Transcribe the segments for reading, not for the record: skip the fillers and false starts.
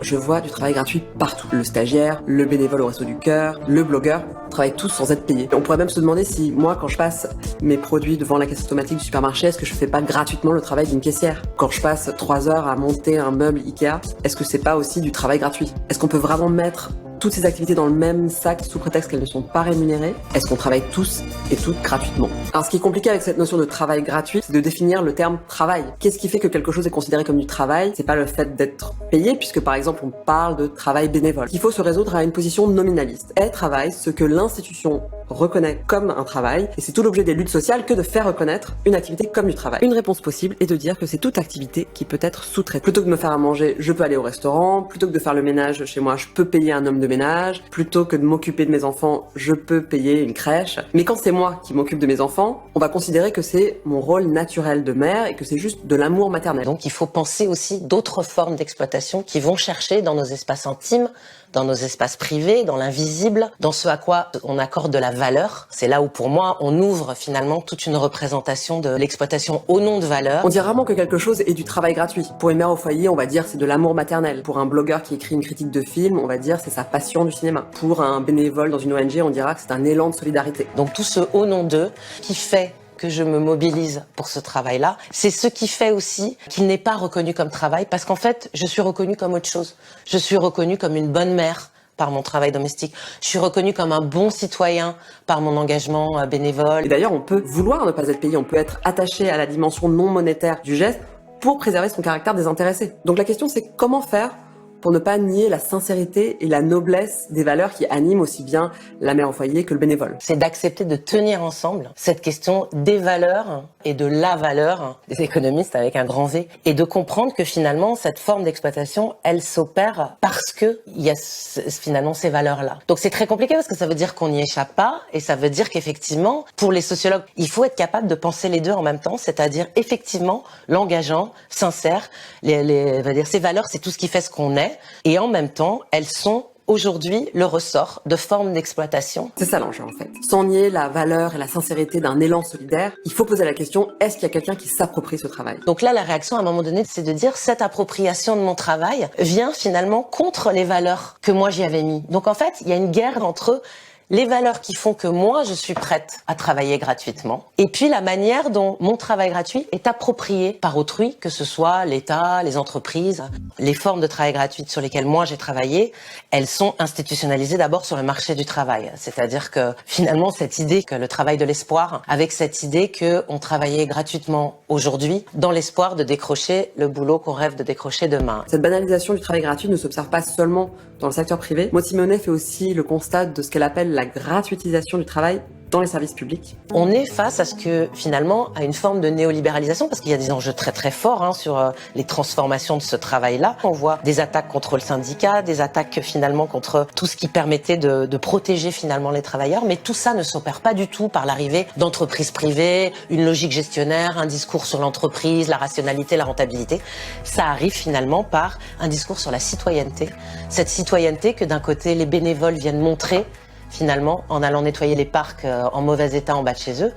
Je vois du travail gratuit partout. Le stagiaire, le bénévole au Resto du Cœur, le blogueur, travaillent tous sans être payés. On pourrait même se demander si moi, quand je passe mes produits devant la caisse automatique du supermarché, est-ce que je fais pas gratuitement le travail d'une caissière? Quand je passe 3 heures à monter un meuble Ikea, est-ce que c'est pas aussi du travail gratuit? Est-ce qu'on peut vraiment mettre toutes ces activités dans le même sac sous prétexte qu'elles ne sont pas rémunérées? Est-ce qu'on travaille tous et toutes gratuitement? Alors ce qui est compliqué avec cette notion de travail gratuit, c'est de définir le terme travail. Qu'est-ce qui fait que quelque chose est considéré comme du travail? C'est pas le fait d'être payé, puisque par exemple on parle de travail bénévole. Il faut se résoudre à une position nominaliste. Est travail ce que l'institution reconnaît comme un travail, et c'est tout l'objet des luttes sociales que de faire reconnaître une activité comme du travail. Une réponse possible est de dire que c'est toute activité qui peut être sous-traitée. Plutôt que de me faire à manger, je peux aller au restaurant. Plutôt que de faire le ménage chez moi, je peux payer un homme de ménage. Plutôt que de m'occuper de mes enfants, je peux payer une crèche. Mais quand c'est moi qui m'occupe de mes enfants, on va considérer que c'est mon rôle naturel de mère et que c'est juste de l'amour maternel. Donc il faut penser aussi d'autres formes d'exploitation qui vont chercher dans nos espaces intimes, dans nos espaces privés, dans l'invisible, dans ce à quoi on accorde de la valeur. C'est là où pour moi on ouvre finalement toute une représentation de l'exploitation au nom de valeur. On dit rarement que quelque chose est du travail gratuit. Pour une mère au foyer, on va dire c'est de l'amour maternel. Pour un blogueur qui écrit une critique de film, on va dire c'est sa passion du cinéma. Pour un bénévole dans une ONG, on dira que c'est un élan de solidarité. Donc tout ce au nom d'eux qui fait que je me mobilise pour ce travail-là, c'est ce qui fait aussi qu'il n'est pas reconnu comme travail, parce qu'en fait, je suis reconnue comme autre chose. Je suis reconnue comme une bonne mère par mon travail domestique. Je suis reconnue comme un bon citoyen par mon engagement bénévole. Et d'ailleurs, on peut vouloir ne pas être payé, on peut être attaché à la dimension non monétaire du geste pour préserver son caractère désintéressé. Donc la question, c'est comment faire pour ne pas nier la sincérité et la noblesse des valeurs qui animent aussi bien la mère au foyer que le bénévole. C'est d'accepter de tenir ensemble cette question des valeurs et de la valeur des économistes avec un grand V, et de comprendre que finalement cette forme d'exploitation, elle s'opère parce que il y a finalement ces valeurs-là. Donc c'est très compliqué parce que ça veut dire qu'on n'y échappe pas, et ça veut dire qu'effectivement, pour les sociologues, il faut être capable de penser les deux en même temps, c'est-à-dire effectivement l'engageant, sincère, ces valeurs, c'est tout ce qui fait ce qu'on est. Et en même temps, elles sont aujourd'hui le ressort de formes d'exploitation. C'est ça l'enjeu en fait. Sans nier la valeur et la sincérité d'un élan solidaire, il faut poser la question, est-ce qu'il y a quelqu'un qui s'approprie ce travail? Donc là, la réaction à un moment donné, c'est de dire cette appropriation de mon travail vient finalement contre les valeurs que moi j'y avais mis. Donc en fait, il y a une guerre entre les valeurs qui font que moi, je suis prête à travailler gratuitement, et puis la manière dont mon travail gratuit est approprié par autrui, que ce soit l'État, les entreprises. Les formes de travail gratuit sur lesquelles moi j'ai travaillé, elles sont institutionnalisées d'abord sur le marché du travail. C'est-à-dire que finalement, cette idée que le travail de l'espoir, avec cette idée qu'on travaillait gratuitement aujourd'hui, dans l'espoir de décrocher le boulot qu'on rêve de décrocher demain. Cette banalisation du travail gratuit ne s'observe pas seulement dans le secteur privé. Maud Simonet fait aussi le constat de ce qu'elle appelle la gratuitisation du travail dans les services publics. On est face à ce que, finalement, à une forme de néolibéralisation, parce qu'il y a des enjeux très très forts sur les transformations de ce travail-là. On voit des attaques contre le syndicat, des attaques finalement contre tout ce qui permettait de protéger finalement les travailleurs, mais tout ça ne s'opère pas du tout par l'arrivée d'entreprises privées, une logique gestionnaire, un discours sur l'entreprise, la rationalité, la rentabilité. Ça arrive finalement par un discours sur la citoyenneté. Cette citoyenneté que d'un côté les bénévoles viennent montrer finalement, en allant nettoyer les parcs en mauvais état en bas de chez eux,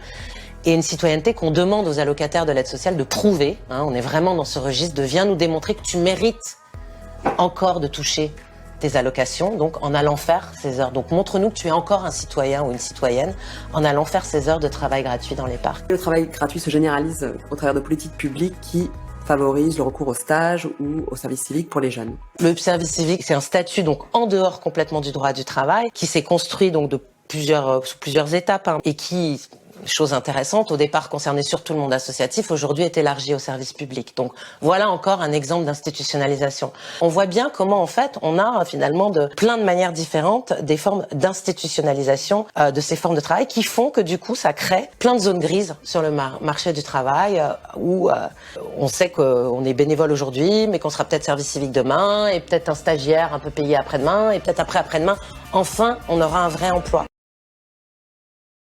et une citoyenneté qu'on demande aux allocataires de l'aide sociale de prouver. On est vraiment dans ce registre de viens nous démontrer que tu mérites encore de toucher tes allocations, donc en allant faire ces heures. Donc montre-nous que tu es encore un citoyen ou une citoyenne en allant faire ces heures de travail gratuit dans les parcs. Le travail gratuit se généralise au travers de politiques publiques qui favorise le recours au stage ou au service civique pour les jeunes. Le service civique, c'est un statut donc en dehors complètement du droit du travail, qui s'est construit donc sous plusieurs étapes, et qui, chose intéressante, au départ concernait surtout le monde associatif, aujourd'hui est élargi au service public. Donc voilà encore un exemple d'institutionnalisation. On voit bien comment en fait on a finalement plein de manières différentes des formes d'institutionnalisation de ces formes de travail qui font que du coup ça crée plein de zones grises sur le marché du travail où on sait qu'on est bénévole aujourd'hui mais qu'on sera peut-être service civique demain et peut-être un stagiaire un peu payé après-demain et peut-être après-demain, enfin on aura un vrai emploi.